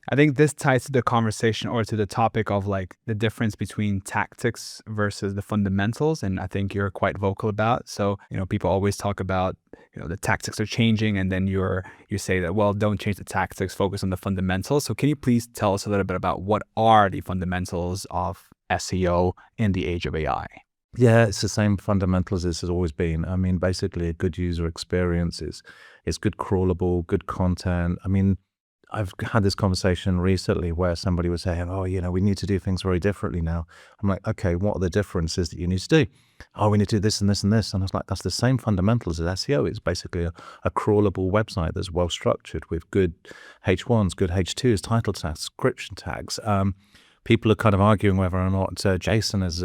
I think this ties to the conversation or to the topic of like the difference between tactics versus the fundamentals. And I think you're quite vocal about. So, people always talk about, the tactics are changing, and then you say that, well, don't change the tactics, focus on the fundamentals. So can you please tell us a little bit about what are the fundamentals of SEO in the age of AI? Yeah, it's the same fundamentals as it's always been. I mean, basically a good user experience is good crawlable, good content. I mean, I've had this conversation recently where somebody was saying, oh, we need to do things very differently now. I'm like, okay, what are the differences that you need to do? Oh, we need to do this and this and this. And I was like, that's the same fundamentals as SEO. It's basically a crawlable website that's well structured with good H1s, good H2s, title tags, description tags. People are kind of arguing whether or not JSON is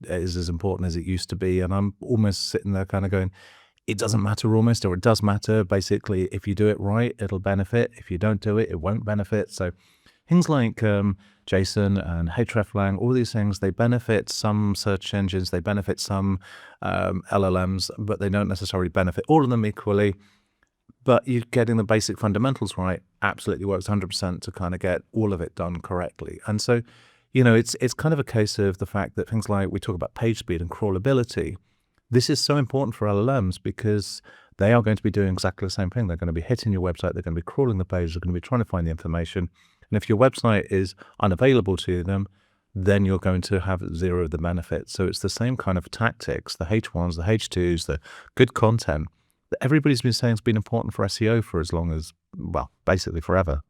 as important as it used to be. And I'm almost sitting there kind of going, it doesn't matter almost, or it does matter. Basically, if you do it right, it'll benefit. If you don't do it, it won't benefit. So things like JSON and hreflang, all these things, they benefit some search engines, they benefit some LLMs, but they don't necessarily benefit all of them equally. But you getting the basic fundamentals right absolutely works 100% to kind of get all of it done correctly. And so, it's kind of a case of the fact that things like we talk about page speed and crawlability. This is so important for LLMs because they are going to be doing exactly the same thing. They're going to be hitting your website. They're going to be crawling the page. They're going to be trying to find the information. And if your website is unavailable to them, then you're going to have zero of the benefits. So it's the same kind of tactics, the H1s, the H2s, the good content that everybody's been saying has been important for SEO for as long as, well, basically forever.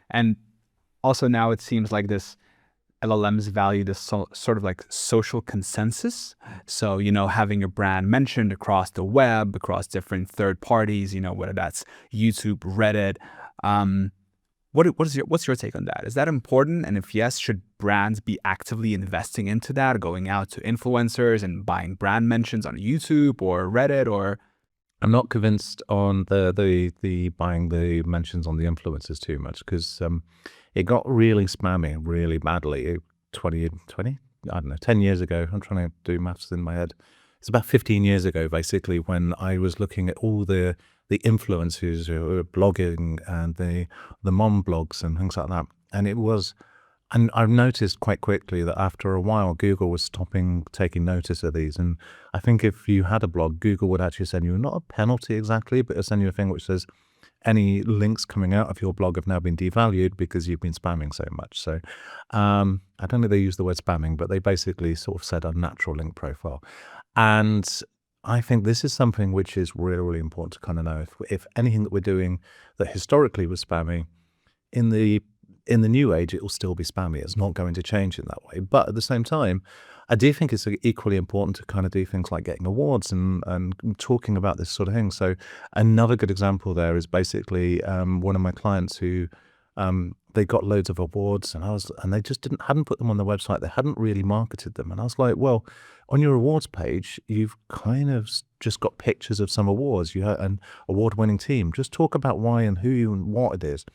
And also now it seems like this LLMs value this sort of like social consensus. So, having your brand mentioned across the web, across different third parties, whether that's YouTube, Reddit. What's your take on that? Is that important? And if yes, should brands be actively investing into that, going out to influencers and buying brand mentions on YouTube or Reddit? Or I'm not convinced on the buying the mentions on the influencers too much, because it got really spammy really badly 10 years ago. I'm trying to do maths in my head. It's about 15 years ago, basically, when I was looking at all the influencers who were blogging and the mom blogs and things like that. And I've noticed quite quickly that after a while, Google was stopping taking notice of these. And I think if you had a blog, Google would actually send you not a penalty exactly, but it'll send you a thing which says, any links coming out of your blog have now been devalued because you've been spamming so much. So I don't think they use the word spamming, but they basically sort of said unnatural link profile. And I think this is something which is really, really important to kind of know. If anything that we're doing that historically was spammy, in the new age, it will still be spammy. It's not going to change in that way. But at the same time, I do think it's equally important to kind of do things like getting awards and talking about this sort of thing. So another good example there is basically one of my clients who they got loads of awards, and they just hadn't put them on their website. They hadn't really marketed them. And I was like, well, on your awards page, you've kind of just got pictures of some awards. You had an award-winning team. Just talk about why and who and what it is.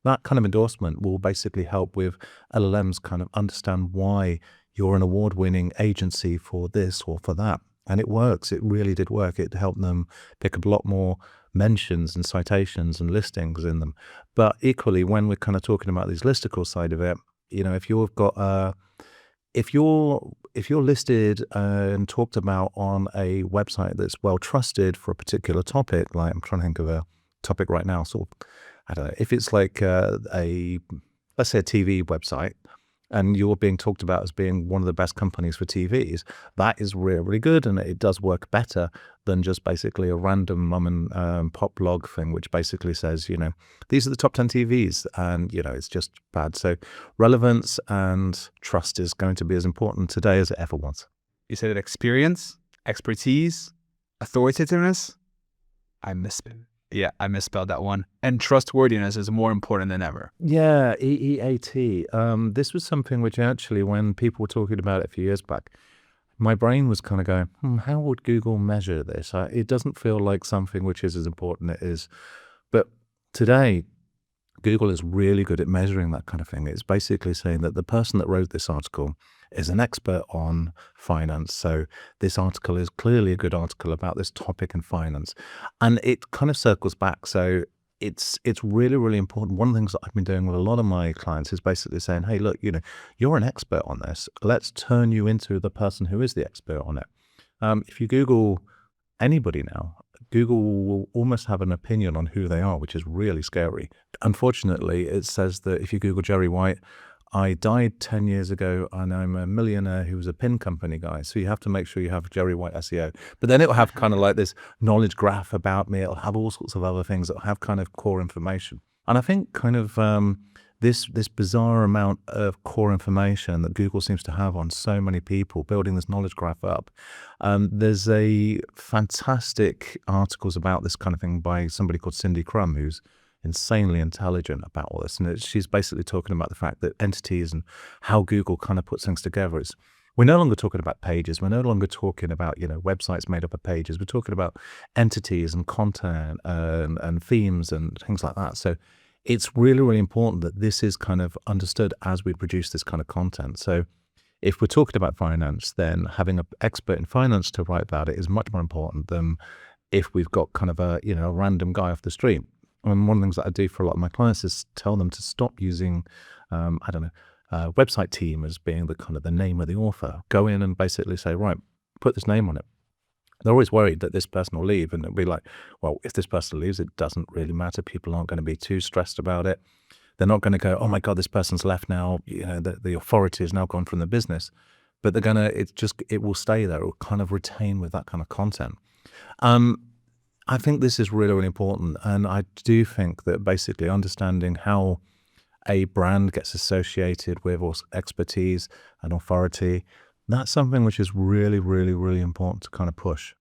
That kind of endorsement will basically help with LLMs kind of understand why you're an award-winning agency for this or for that. And it works. It really did work. It helped them pick up a lot more mentions and citations and listings in them. But equally, when we're kind of talking about this listicle side of it, if you've got if you're listed and talked about on a website that's well trusted for a particular topic, like I'm trying to think of a topic right now, sort of, I don't know, if it's like let's say a TV website, and you're being talked about as being one of the best companies for TVs, that is really, really good, and it does work better than just basically a random mum and pop blog thing, which basically says, these are the top 10 TVs, and, it's just bad. So relevance and trust is going to be as important today as it ever was. You said experience, expertise, authoritativeness. I misspelled that one. And trustworthiness is more important than ever. Yeah, EEAT. This was something which actually, when people were talking about it a few years back, my brain was kind of going, how would Google measure this? It doesn't feel like something which is as important as it is. But today, Google is really good at measuring that kind of thing. It's basically saying that the person that wrote this article is an expert on finance. So this article is clearly a good article about this topic in finance. And it kind of circles back. So it's really, really important. One of the things that I've been doing with a lot of my clients is basically saying, hey, look, you're an expert on this. Let's turn you into the person who is the expert on it. If you Google anybody now, Google will almost have an opinion on who they are, which is really scary. Unfortunately, it says that if you Google Gerry White, I died 10 years ago and I'm a millionaire who was a pin company guy. So you have to make sure you have Gerry White SEO. But then it'll have kind of like this knowledge graph about me. It'll have all sorts of other things that have kind of core information. And I think kind of this bizarre amount of core information that Google seems to have on so many people, building this knowledge graph up. There's a fantastic articles about this kind of thing by somebody called Cindy Crum, who's insanely intelligent about all this. And she's basically talking about the fact that entities and how Google kind of puts things together is, we're no longer talking about pages. We're no longer talking about, websites made up of pages. We're talking about entities and content and themes and things like that. So it's really, really important that this is kind of understood as we produce this kind of content. So if we're talking about finance, then having an expert in finance to write about it is much more important than if we've got kind of a random guy off the street. And one of the things that I do for a lot of my clients is tell them to stop using, website team as being the kind of the name of the author. Go in and basically say, right, put this name on it. They're always worried that this person will leave, and it'll be like, well, if this person leaves, it doesn't really matter. People aren't going to be too stressed about it. They're not going to go, oh my God, this person's left now. The authority has now gone from the business. But they're going to, it will stay there. It will kind of retain with that kind of content. I think this is really, really important. And I do think that basically understanding how a brand gets associated with expertise and authority, that's something which is really, really, really important to kind of push.